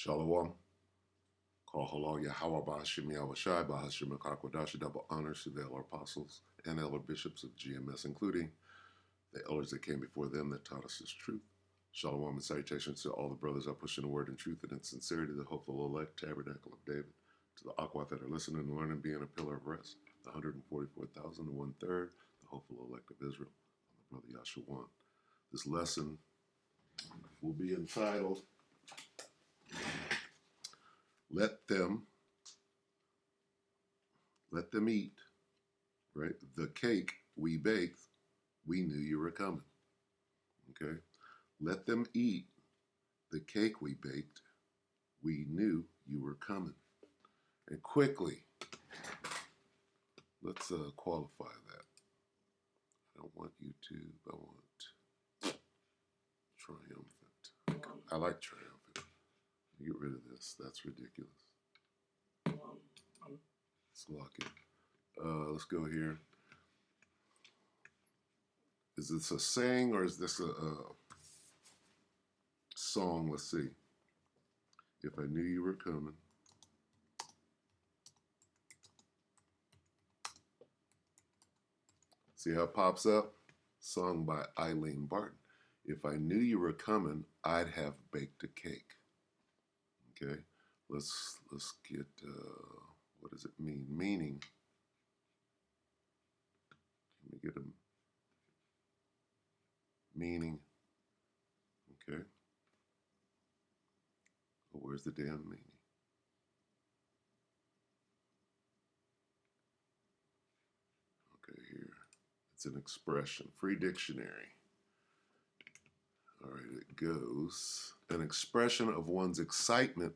Shalom. Call halal Yahweh Bahashim Yahweh Bahashim Akakwadashi. Double honors to the elder apostles and elder bishops of GMS, including the elders that came before them that taught us this truth. Shalom and salutations to all the brothers are pushing the word in truth and in sincerity, the hopeful elect tabernacle of David. To the Aquat that are listening and learning, being a pillar of rest. The 144,000 and 1/3, the hopeful elect of Israel. I'm the brother Yahshua. This lesson will be entitled, Let them eat, right? The cake we baked, we knew you were coming. Okay? Let them eat the cake we baked, we knew you were coming. And quickly, let's qualify that. I don't want YouTube, I want triumphant. I like triumphant. Get rid of this, that's ridiculous. Let's lock it. Let's go here. Is this a saying or is this a song? Let's see. If I knew you were coming. See how it pops up? Sung by Eileen Barton. If I knew you were coming, I'd have baked a cake. Okay, let's get, what does it mean? Meaning. Can we get a meaning? Okay. Well, where's the damn meaning? Okay, here. It's an expression. Free dictionary. All right, it goes. An expression of one's excitement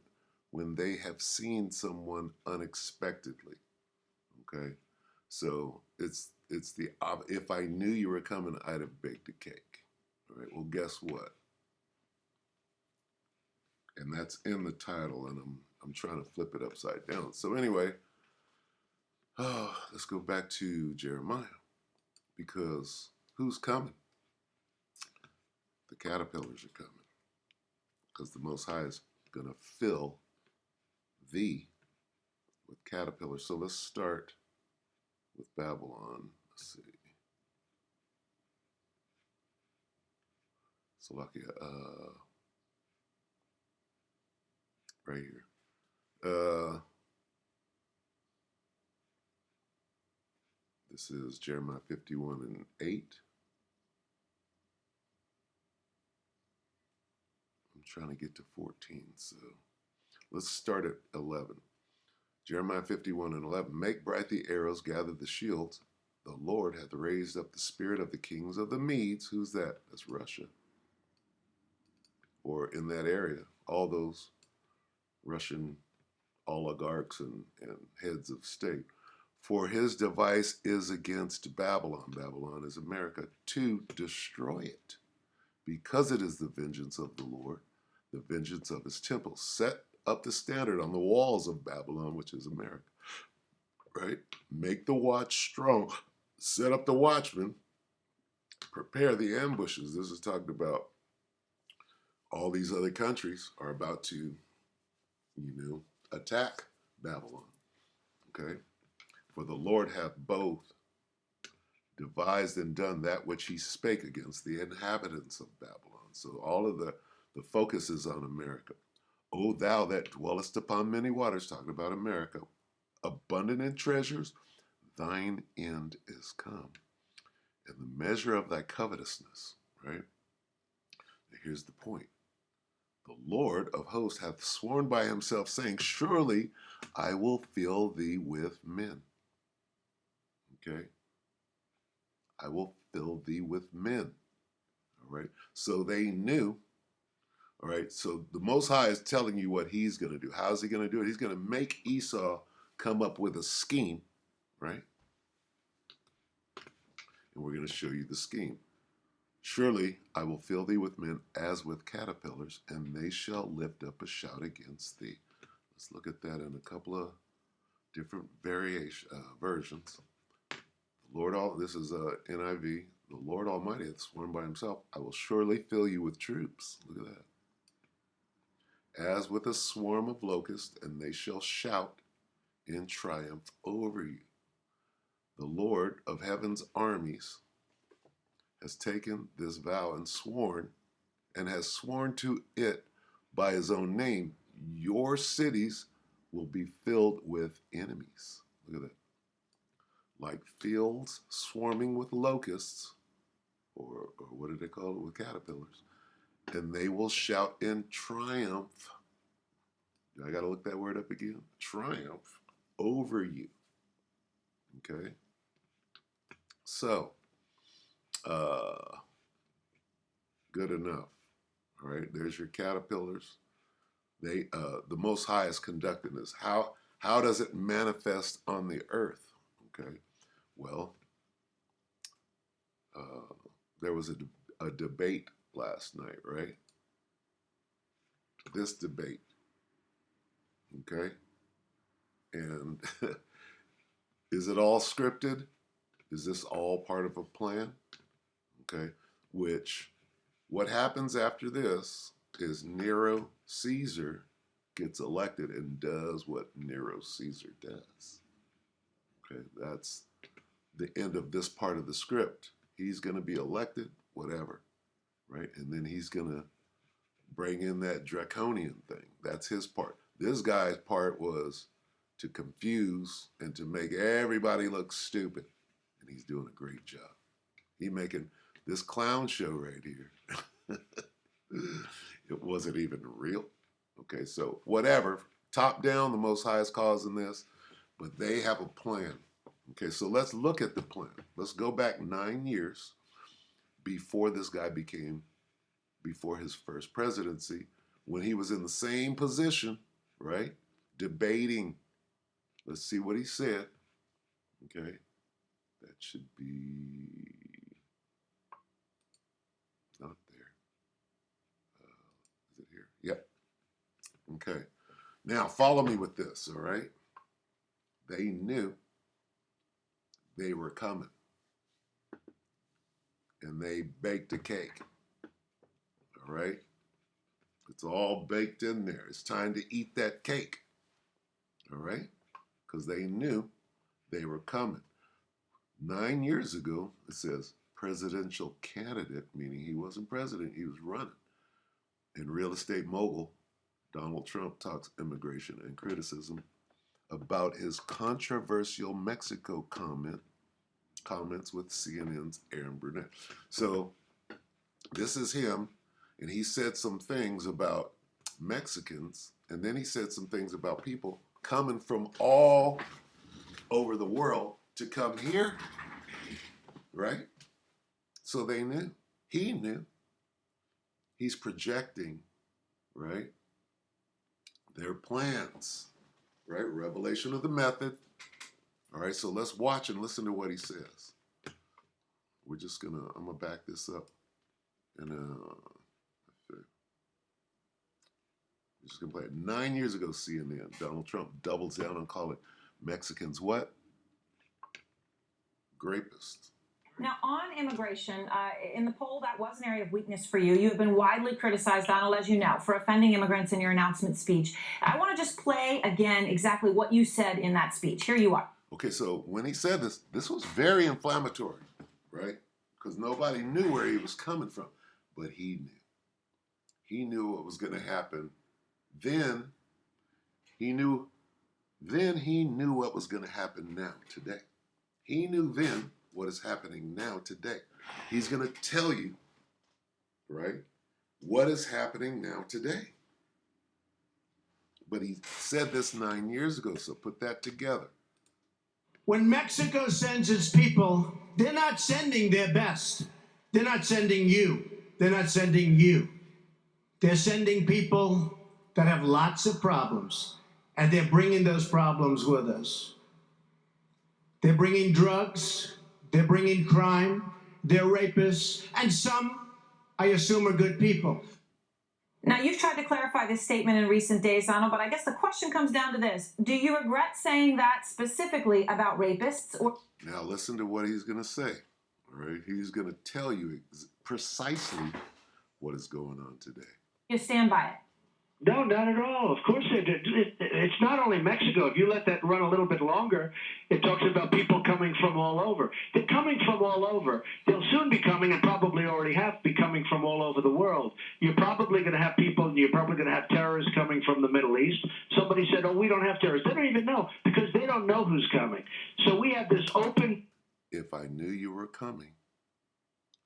when they have seen someone unexpectedly. Okay, so it's the if I knew you were coming, I'd have baked a cake. All right, well, guess what? And that's in the title, and I'm trying to flip it upside down. So anyway, let's go back to Jeremiah, because who's coming? The caterpillars are coming, because the Most High is going to fill thee with caterpillars. So let's start with Babylon. Let's see. Salakia, right here. This is Jeremiah 51 and 8. I'm trying to get to 14, so let's start at 11. Jeremiah 51 and 11. Make bright the arrows, gather the shields. The Lord hath raised up the spirit of the kings of the Medes. Who's that? That's Russia. Or in that area, all those Russian oligarchs and heads of state. For his device is against Babylon. Babylon is America, to destroy it. Because it is the vengeance of the Lord, the vengeance of his temple. Set up the standard on the walls of Babylon, which is America. Right? Make the watch strong. Set up the watchmen. Prepare the ambushes. This is talking about all these other countries are about to, attack Babylon. Okay? For the Lord hath both devised and done that which he spake against the inhabitants of Babylon. So all of the focus is on America. O thou that dwellest upon many waters, talking about America, abundant in treasures, thine end is come. And the measure of thy covetousness, right? And here's the point. The Lord of hosts hath sworn by himself, saying, surely I will fill thee with men. Okay? I will fill thee with men. All right? So they knew. All right? So the Most High is telling you what he's going to do. How's he going to do it? He's going to make Esau come up with a scheme, right? And we're going to show you the scheme. Surely I will fill thee with men as with caterpillars, and they shall lift up a shout against thee. Let's look at that in a couple of different versions. The Lord, this is NIV. The Lord Almighty hath sworn by himself, I will surely fill you with troops. Look at that. as with a swarm of locusts, and they shall shout in triumph over you. The Lord of heaven's armies has taken this vow and has sworn to it by his own name. Your cities will be filled with enemies. Look at that. Like fields swarming with locusts, or what do they call it, with caterpillars, and they will shout in triumph. I got to look that word up again. Triumph over you. Okay? So, good enough. All right, there's your caterpillars. The Most High is conducting this. How does it manifest on the earth? Okay, well, there was a debate last night, right? This debate, okay? And is it all scripted? Is this all part of a plan? Okay, what happens after this is Nero Caesar gets elected and does what Nero Caesar does. Okay, that's the end of this part of the script. He's going to be elected, whatever, right? And then he's going to bring in that draconian thing. That's his part. This guy's part was to confuse and to make everybody look stupid. And he's doing a great job. He's making this clown show right here. It wasn't even real. Okay, so whatever. Top down, the Most High is causing this, but they have a plan. Okay, so let's look at the plan. Let's go back 9 years before this guy before his first presidency, when he was in the same position, right? Debating. Let's see what he said. Okay, that should be not there. Is it here? Yep. Okay. Now follow me with this, all right? They knew they were coming. And they baked a cake. All right? It's all baked in there. It's time to eat that cake. All right? Because they knew they were coming. 9 years ago, it says presidential candidate, meaning he wasn't president, he was running. And real estate mogul Donald Trump talks immigration and criticism about his controversial Mexico comments with CNN's Aaron Burnett. So this is him, and he said some things about Mexicans, and then he said some things about people coming from all over the world to come here, right? So they knew. He knew. He's projecting, right, their plans, right? Revelation of the method. All right, so let's watch and listen to what he says. I'm gonna back this up. And we're just gonna play it. 9 years ago, CNN, Donald Trump doubles down on calling Mexicans what? Grapists. Now, on immigration, in the poll, that was an area of weakness for you. You have been widely criticized, Donald, as you know, for offending immigrants in your announcement speech. I want to just play again exactly what you said in that speech. Here you are. Okay, so when he said this was very inflammatory, right? Because nobody knew where he was coming from, but he knew. He knew what was going to happen. Then he knew what was going to happen now, today. He knew then what is happening now, today. He's going to tell you, right, what is happening now, today. But he said this 9 years ago, so put that together. When Mexico sends its people, they're not sending their best. They're not sending you. They're not sending you. They're sending people that have lots of problems, and they're bringing those problems with us. They're bringing drugs, they're bringing crime, they're rapists, and some, I assume, are good people. Now, you've tried to clarify this statement in recent days, Donald, but I guess the question comes down to this. Do you regret saying that specifically about rapists? Now, listen to what he's going to say. All right? He's going to tell you precisely what is going on today. You stand by it. No, not at all. Of course, it's not only Mexico. If you let that run a little bit longer, it talks about people coming from all over. They're coming from all over. They'll soon be coming, and probably already have be coming from all over the world. You're probably going to have people, and you're probably going to have terrorists coming from the Middle East. Somebody said, "Oh, we don't have terrorists." They don't even know because they don't know who's coming. So we have this open. If I knew you were coming,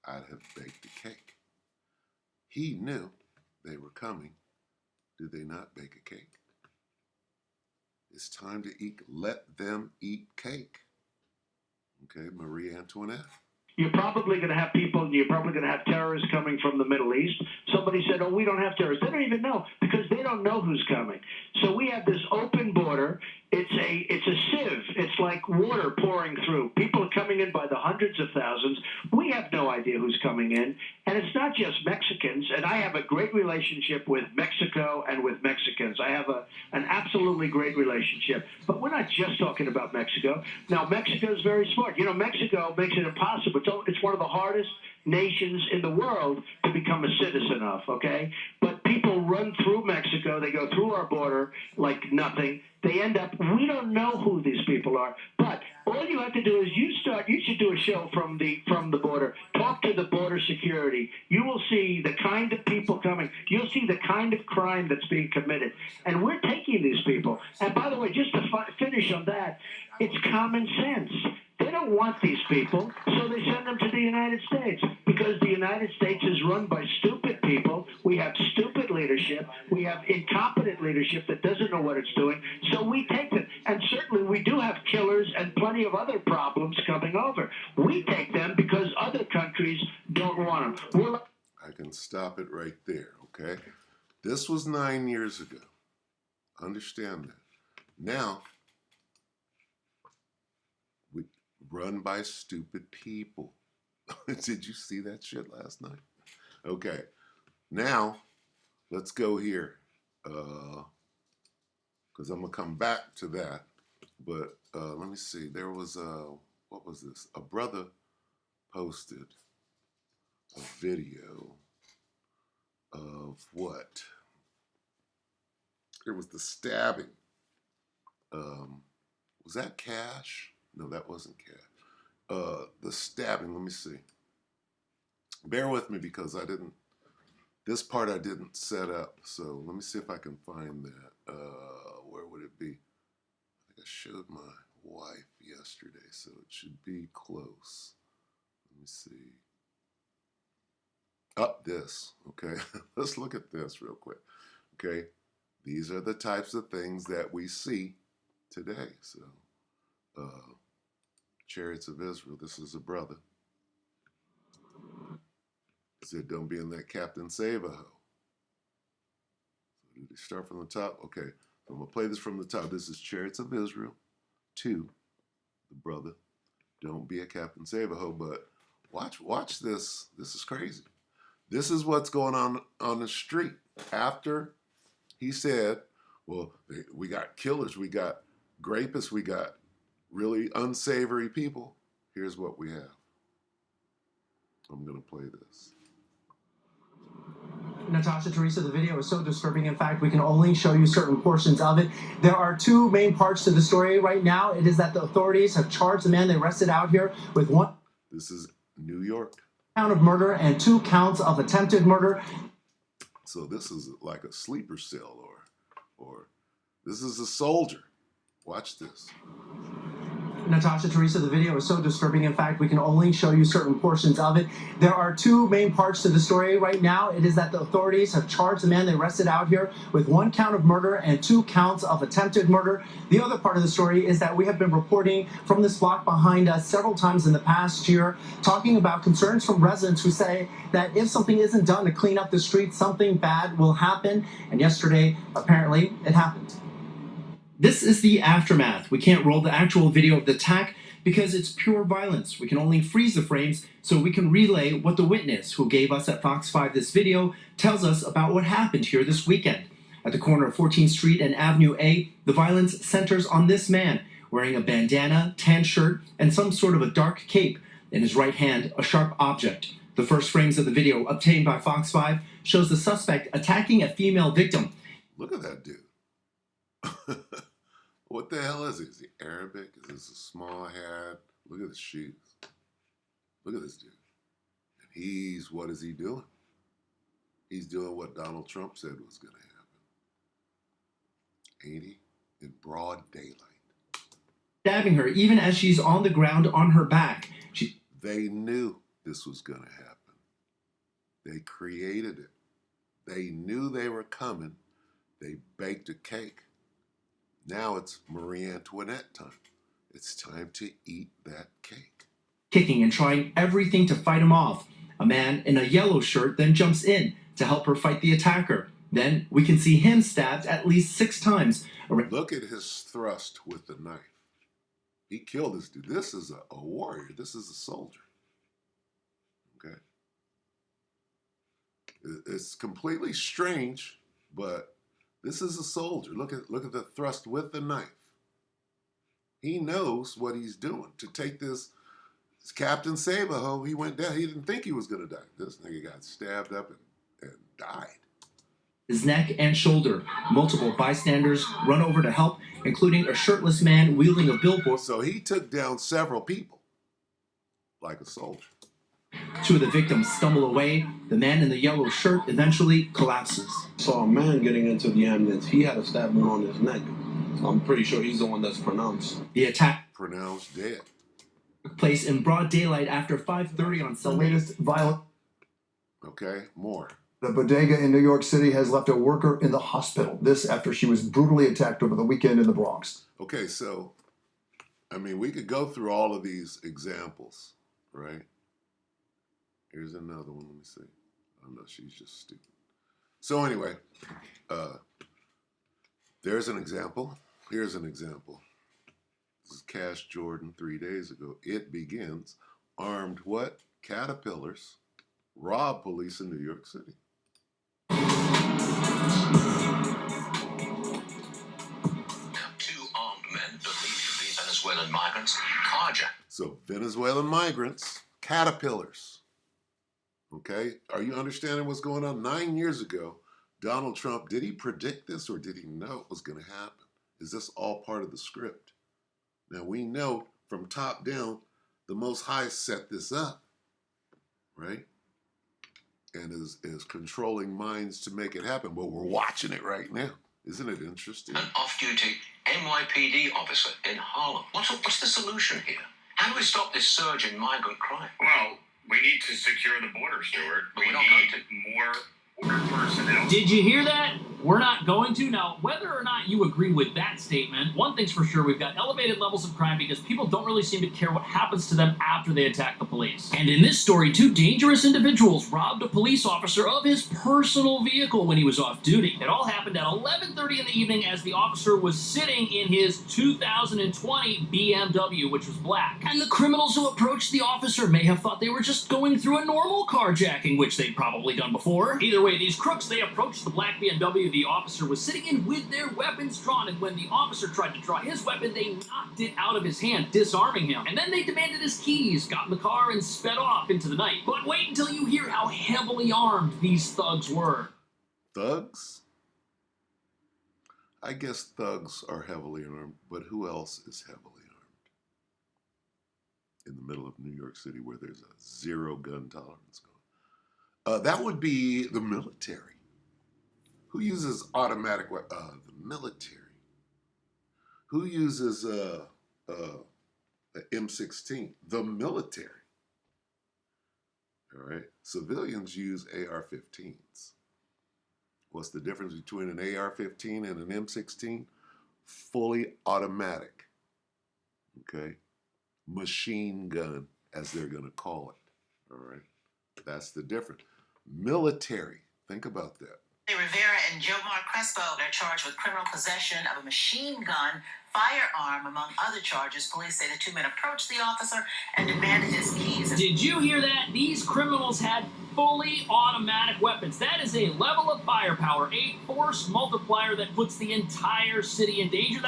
I'd have baked a cake. He knew they were coming. Did they not bake a cake? It's time to eat. Let them eat cake. Okay, Marie Antoinette. You're probably going to have people, and you're probably going to have terrorists coming from the Middle East. Somebody said, "Oh, we don't have terrorists." They don't even know because they don't know who's coming. So we have this open border. It's a sieve. It's like water pouring through. People are coming in by the hundreds of thousands. We have no idea who's coming in. And it's not just Mexicans. And I have a great relationship with Mexico and with Mexicans. I have an absolutely great relationship. But we're not just talking about Mexico. Now, Mexico is very smart. You know, Mexico makes it impossible. It's one of the hardest nations in the world to become a citizen of, okay? But people run through Mexico. They go through our border like nothing. They end up, we don't know who these people are. But all you have to do is you should do a show from the border. Talk to the border security. You will see the kind of people coming. You'll see the kind of crime that's being committed. And we're taking these people. And by the way, just to finish on that, it's common sense. They don't want these people, so they send them to the United States because the United States is run by stupid people. We have stupid leadership. We have incompetent leadership that doesn't know what it's doing, so we take them. And certainly we do have killers and plenty of other problems coming over. We take them because other countries don't want them. I can stop it right there, okay? This was 9 years ago. Understand that. Now, we run by stupid people. Did you see that shit last night? Okay. Now, let's go here. Because I'm going to come back to that. But let me see. There was what was this? A brother posted a video of what? It was the stabbing. Was that Cash? No, that wasn't Cash. The stabbing, let me see. Bear with me because this part I didn't set up. So let me see if I can find that. Where would it be? I think I showed my wife yesterday, so it should be close. Let me see. Up this, okay? Let's look at this real quick, okay? These are the types of things that we see today. So, Chariots of Israel, this is a brother. He said, don't be in that Captain Save-A-Ho. So did he start from the top? Okay, so I'm going to play this from the top. This is Chariots of Israel 2, the brother. Don't be a Captain Save-A-Ho, but watch this. This is crazy. This is what's going on the street. After he said, well, we got killers, we got grapists, we got really unsavory people. Here's what we have. I'm going to play this. Natasha, Teresa, the video is so disturbing. In fact, we can only show you certain portions of it. There are two main parts to the story right now. It is that the authorities have charged the man they arrested out here with 1 This is New York. count of murder and 2 counts of attempted murder. So this is like a sleeper cell or this is a soldier. Watch this. Natasha, Teresa, the video is so disturbing. In fact, we can only show you certain portions of it. There are two main parts to the story right now. It is that the authorities have charged the man they arrested out here with 1 count of murder and 2 counts of attempted murder. The other part of the story is that we have been reporting from this block behind us several times in the past year, talking about concerns from residents who say that if something isn't done to clean up the streets, something bad will happen. And yesterday, apparently, it happened. This is the aftermath. We can't roll the actual video of the attack because it's pure violence. We can only freeze the frames so we can relay what the witness who gave us at Fox 5 this video tells us about what happened here this weekend. At the corner of 14th Street and Avenue A, the violence centers on this man wearing a bandana, tan shirt, and some sort of a dark cape. In his right hand, a sharp object. The first frames of the video obtained by Fox 5 shows the suspect attacking a female victim. Look at that dude. What the hell is he? Is he Arabic? Is this a small hat? Look at his shoes. Look at this dude. And what is he doing? He's doing what Donald Trump said was going to happen. Ain't he? In broad daylight. Stabbing her even as she's on the ground on her back. They knew this was going to happen. They created it. They knew they were coming. They baked a cake. Now it's Marie Antoinette time. It's time to eat that cake. Kicking and trying everything to fight him off. A man in a yellow shirt then jumps in to help her fight the attacker. Then we can see him stabbed at least 6 times. Look at his thrust with the knife. He killed this dude. This is a warrior. This is a soldier. Okay? It's completely strange, but this is a soldier. Look at the thrust with the knife. He knows what he's doing. To take this Captain Sabaho, he went down. He didn't think he was going to die. This nigga got stabbed up and died. His neck and shoulder. Multiple bystanders run over to help, including a shirtless man wielding a billboard. So he took down several people, like a soldier. 2 of the victims stumble away. The man in the yellow shirt eventually collapses. Saw a man getting into the ambulance. He had a stab wound on his neck. I'm pretty sure he's the one that's pronounced. The attack Pronounced dead. took place in broad daylight after 5:30 on The Sunday. latest violent. Okay, more. The bodega in New York City has left a worker in the hospital. This after she was brutally attacked over the weekend in the Bronx. Okay, so, I mean, we could go through all of these examples, right? Here's another one. Let me see. Oh, no, she's just stupid. So anyway, there's an example. Here's an example. This is Cash Jordan 3 days ago. It begins. Armed what? Caterpillars rob police in New York City. 2 armed men believed to be Venezuelan migrants carjacked. So Venezuelan migrants, caterpillars. Okay, are you understanding what's going on? 9 years ago, Donald Trump, did he predict this or did he know it was going to happen? Is this all part of the script? Now we know from top down, the Most High set this up, right? And is controlling minds to make it happen. But we're watching it right now. Isn't it interesting? An off-duty NYPD officer in Harlem. What's the solution here? How do we stop this surge in migrant crime? Well, we need to secure the border, Stuart. But We we're not going need more border personnel. Did you hear that? We're not going to. Now, whether or not you agree with that statement, one thing's for sure, we've got elevated levels of crime because people don't really seem to care what happens to them after they attack the police. And in this story, 2 dangerous individuals robbed a police officer of his personal vehicle when he was off duty. It all happened at 11:30 in the evening as the officer was sitting in his 2020 BMW, which was black. And the criminals who approached the officer may have thought they were just going through a normal carjacking, which they'd probably done before. Either way, these crooks, they approached the black BMW the officer was sitting in with their weapons drawn, and when the officer tried to draw his weapon, they knocked it out of his hand, disarming him. And then they demanded his keys, got in the car, and sped off into the night. But wait until you hear how heavily armed these thugs were. Thugs? I guess thugs are heavily armed, but who else is heavily armed? In the middle of New York City where there's a 0 gun tolerance going. That would be the military. Who uses automatic weapons? The military. Who uses the M16? The military. All right. Civilians use AR-15s. What's the difference between an AR-15 and an M16? Fully automatic. Okay. Machine gun, as they're going to call it. All right. That's the difference. Military. Think about that. Rivera and Jomar Crespo are charged with criminal possession of a machine gun, firearm, among other charges. Police say the 2 men approached the officer and demanded his keys. Did you hear that? These criminals had fully automatic weapons. That is a level of firepower, a force multiplier that puts the entire city in danger.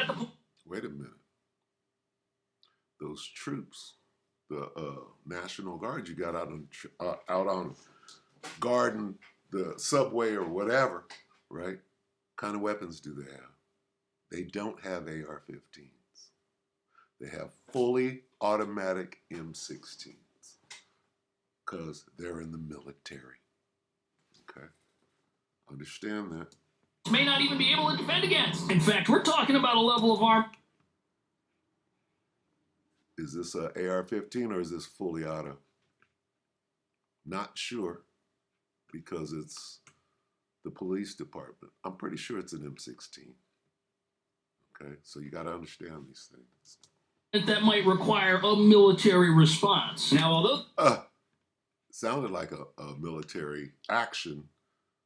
Wait a minute. Those troops, the National Guard you got out on guarding the subway or whatever, right? kind of weapons do they have? They don't have AR-15s. They have fully automatic M16s because they're in the military. Okay? Understand that. May not even be able to defend against. In fact, we're talking about a level of arm. Is this a AR-15 or is this fully auto? Not sure because it's the police department. I'm pretty sure it's an M16. Okay, so you got to understand these things. That might require a military response. Now, although sounded like a military action,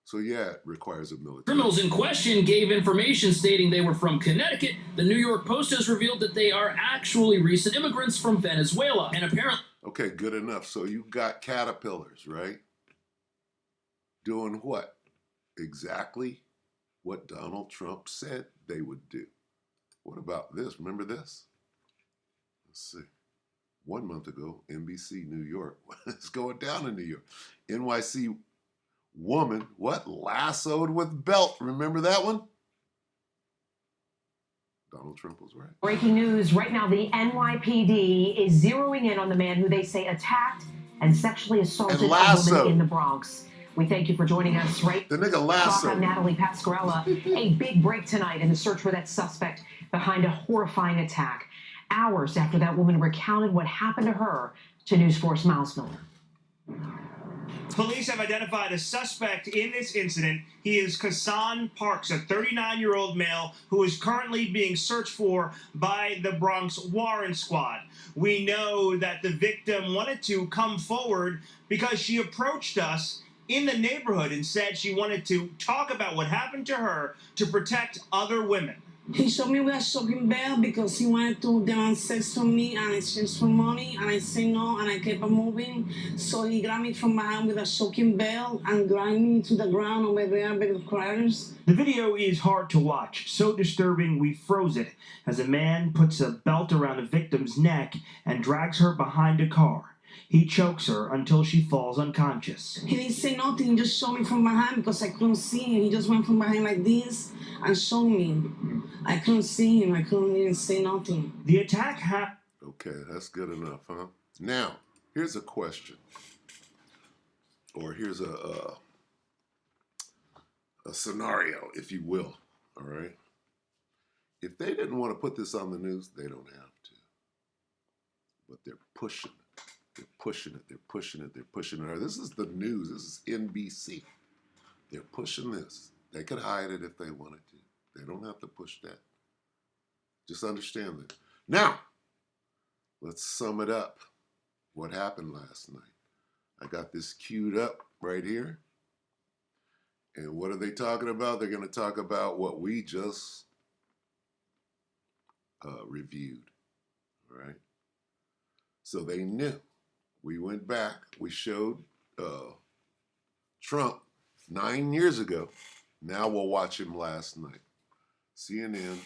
so yeah, it requires a military. criminals in question gave information stating they were from Connecticut, the New York Post has revealed that they are actually recent immigrants from Venezuela, and apparently. Okay, good enough. So you got caterpillars, right? Doing what? Exactly what Donald Trump said they would do. What about this? Remember this? Let's see. 1 month ago, NBC New York. What's going down in New York? NYC woman, what? Lassoed with belt. Remember that one? Donald Trump was right. Breaking news right now, the NYPD is zeroing in on the man who they say attacked and sexually assaulted a woman in the Bronx. We thank you for joining us. Right, the nigga Lasso. I'm Natalie Pascarella. A big break tonight in the search for that suspect behind a horrifying attack. Hours after that woman recounted what happened to her to News 4's Miles Miller. Police have identified a suspect in this incident. He is Kassan Parks, a 39-year-old male who is currently being searched for by the Bronx Warren Squad. We know that the victim wanted to come forward because she approached us in the neighborhood and said she wanted to talk about what happened to her to protect other women. He showed me with a shocking bell because he wanted to demand sex from me and exchange for money, and I said no, and I kept on moving. So he grabbed me from behind with a shocking bell and dragged me to the ground over there by the craters. The video is hard to watch, so disturbing we froze it as a man puts a belt around the victim's neck and drags her behind a car. He chokes her until she falls unconscious. He didn't say nothing, he just showed me from behind because I couldn't see him. He just went from behind like this and showed me. I couldn't see him, I couldn't even say nothing. The attack happened. Okay, that's good enough, huh? Now, here's a question. Or here's a scenario, if you will, all right? If they didn't want to put this on the news, they don't have to. But they're pushing it. They're pushing it, they're pushing it, they're pushing it. This is the news, this is NBC. They're pushing this. They could hide it if they wanted to. They don't have to push that. Just understand that. Now, let's sum it up. What happened last night? I got this queued up right here. And what are they talking about? They're going to talk about what we just reviewed. All right? So they knew. We went back. We showed Trump 9 years ago. Now we'll watch him last night. CNN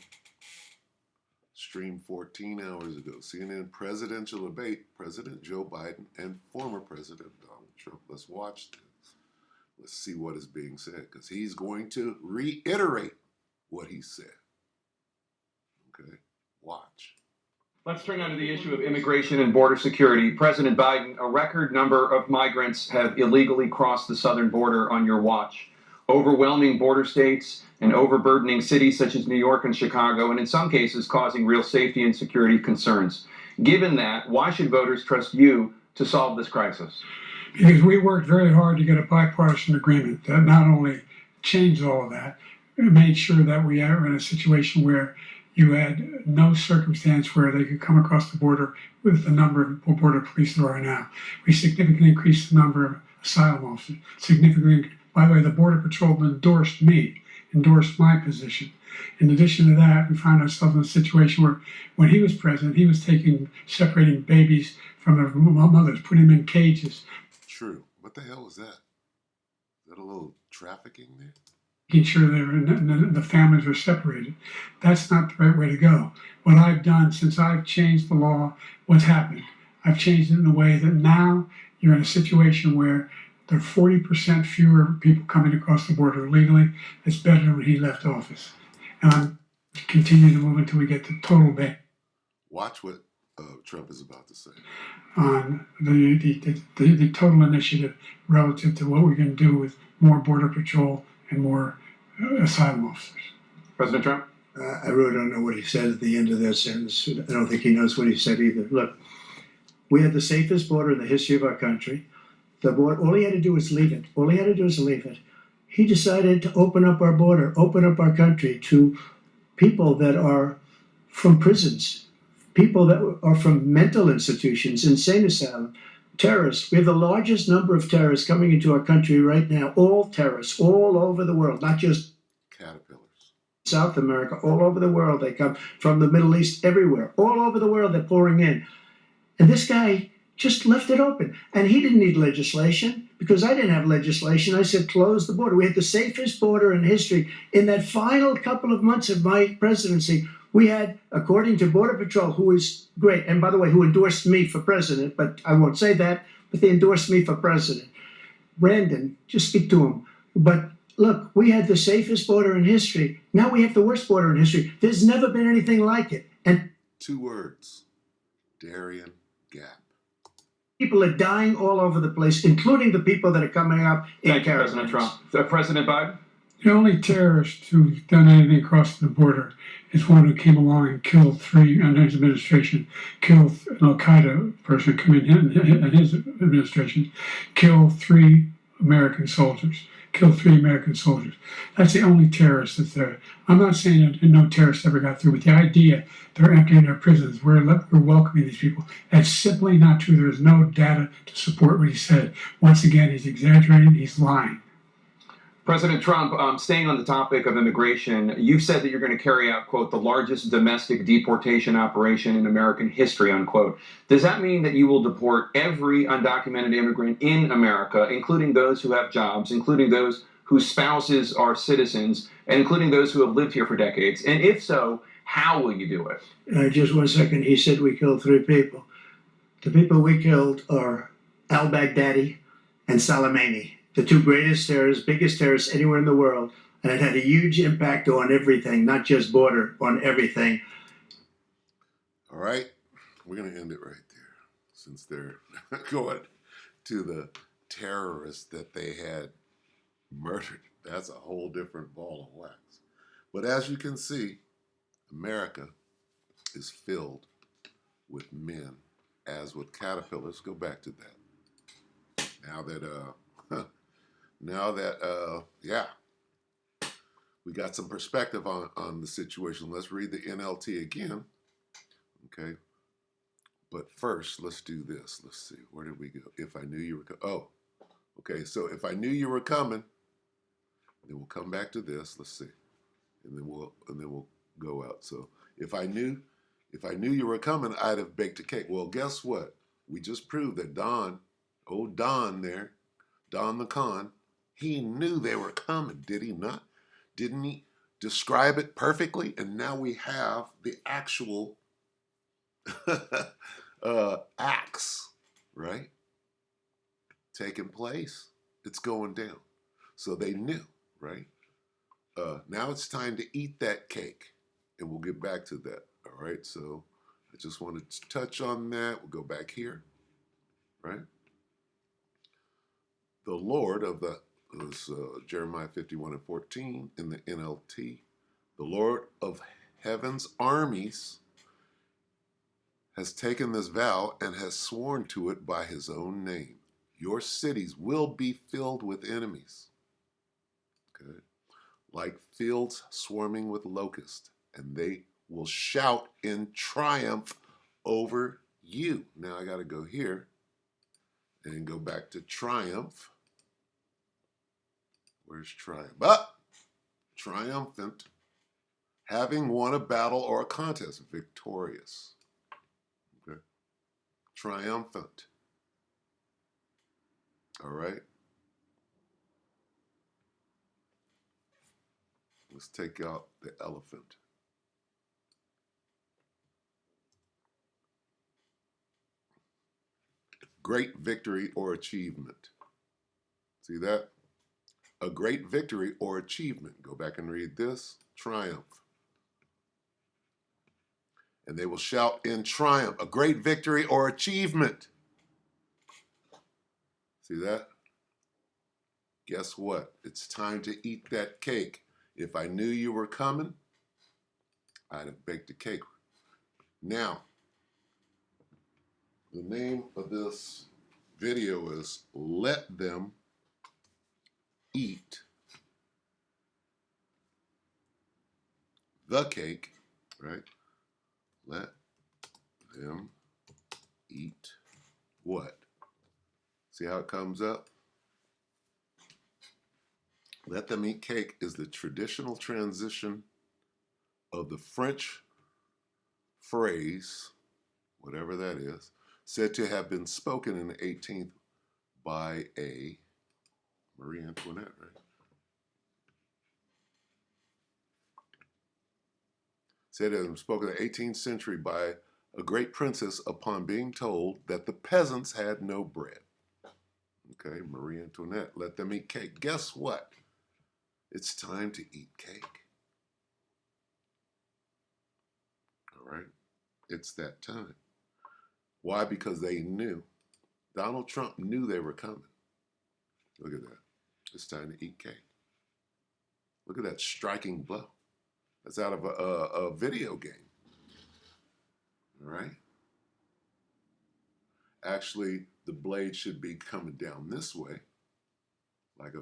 streamed 14 hours ago. CNN presidential debate, President Joe Biden and former President Donald Trump. Let's watch this. Let's see what is being said because he's going to reiterate what he said. Okay, watch. Let's turn now to the issue of immigration and border security. President Biden, a record number of migrants have illegally crossed the southern border on your watch. Overwhelming border states and overburdening cities such as New York and Chicago, and in some cases causing real safety and security concerns. Given that, why should voters trust you to solve this crisis? Because we worked very hard to get a bipartisan agreement that not only changed all of that, it made sure that we are in a situation where you had no circumstance where they could come across the border with the number of border police there are now. We significantly increased the number of asylum officers. Significantly, by the way, the Border Patrol endorsed my position. In addition to that, we found ourselves in a situation where when he was president, he was separating babies from their mothers, putting them in cages. True. What the hell is that? Is that a little trafficking there? Making sure the families were separated. That's not the right way to go. What I've done since I've changed the law, what's happened? I've changed it in a way that now you're in a situation where There are 40% fewer people coming across the border legally. It's better than when he left office. And I'm continuing to move until we get the total ban Watch what Trump is about to say. On the total initiative relative to what we're going to do with more border patrol and more asylum officers. President Trump? I really don't know what he said at the end of that sentence. I don't think he knows what he said either. Look, we had the safest border in the history of our country. The border, all he had to do was leave it. All he had to do was leave it. He decided to open up our border, open up our country to people that are from prisons, people that are from mental institutions, insane asylum, terrorists. We have the largest number of terrorists coming into our country right now, all terrorists, all over the world, not just caterpillars. South America, all over the world. They come from the Middle East, everywhere. All over the world, they're pouring in. And this guy just left it open. And he didn't need legislation because I didn't have legislation. I said, close the border. We had the safest border in history. In that final couple of months of my presidency, we had, according to Border Patrol, who is great, and by the way, who endorsed me for president, but I won't say that, but they endorsed me for president. Brandon, just speak to him. But look, we had the safest border in history. Now we have the worst border in history. There's never been anything like it. And 2 words, Darien Gap. People are dying all over the place, including the people that are coming up in Thank you, caravans. President Trump. President Biden? The only terrorist who's done anything across the border is one who came along and killed 3, and his administration, killed an Al-Qaeda person, Comin, and his administration, killed 3 American soldiers. Killed 3 American soldiers. That's the only terrorist that's there. I'm not saying that no terrorist ever got through, but the idea they're emptying their prisons, we're welcoming these people, that's simply not true. There's no data to support what he said. Once again, he's exaggerating, he's lying. President Trump, staying on the topic of immigration, you've said that you're going to carry out, quote, the largest domestic deportation operation in American history, unquote. Does that mean that you will deport every undocumented immigrant in America, including those who have jobs, including those whose spouses are citizens, and including those who have lived here for decades? And if so, how will you do it? Just 1 second. He said we killed 3 people. The people we killed are al-Baghdadi and Soleimani, the 2 greatest terrorists, biggest terrorists anywhere in the world. And it had a huge impact on everything, not just border, on everything. All right, we're going to end it right there since they're going to the terrorists that they had murdered. That's a whole different ball of wax. But as you can see, America is filled with men as with caterpillars. Go back to that. Now that, yeah, we got some perspective on the situation. Let's read the NLT again. Okay. But first, let's do this. Let's see. Where did we go? If I knew you were coming. Oh, okay. So if I knew you were coming, then we'll come back to this. Let's see. And then we'll go out. So if I knew you were coming, I'd have baked a cake. Well, guess what? We just proved that Don, old Don there, Don the Con, he knew they were coming, did he not? Didn't he describe it perfectly? And now we have the actual acts, right? Taking place. It's going down. So they knew, right? Now it's time to eat that cake. And we'll get back to that. All right. So I just wanted to touch on that. We'll go back here, right? The Lord of the, was Jeremiah 51:14 in the NLT. The Lord of heaven's armies has taken this vow and has sworn to it by his own name. Your cities will be filled with enemies, okay, like fields swarming with locusts, and they will shout in triumph over you. Now I got to go here and go back to triumph. Where's triumph? Triumphant, having won a battle or a contest, victorious. Okay. Triumphant. All right. Let's take out the elephant. Great victory or achievement. See that? A great victory or achievement. Go back and read this. Triumph. And they will shout in triumph. A great victory or achievement. See that? Guess what? It's time to eat that cake. If I knew you were coming, I'd have baked a cake. Now, the name of this video is Let Them Eat the Cake, right? Let them eat what? See how it comes up? Let them eat cake is the traditional transition of the French phrase, whatever that is, said to have been spoken in the 18th by a Marie Antoinette, right? Said it had been spoken in the 18th century by a great princess upon being told that the peasants had no bread. Okay, Marie Antoinette, let them eat cake. Guess what? It's time to eat cake. All right? It's that time. Why? Because they knew. Donald Trump knew they were coming. Look at that. It's time to eat cake. Look at that striking blow. That's out of a video game. All right? Actually, the blade should be coming down this way, like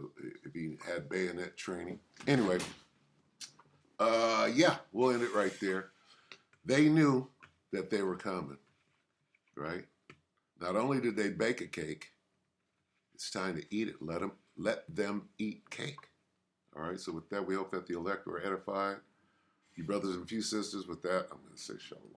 if he had bayonet training. Anyway, yeah, we'll end it right there. They knew that they were coming, right? Not only did they bake a cake, it's time to eat it. Let them eat cake. All right, so with that, we hope that the elect were edified. You brothers and few sisters, with that, I'm going to say shalom.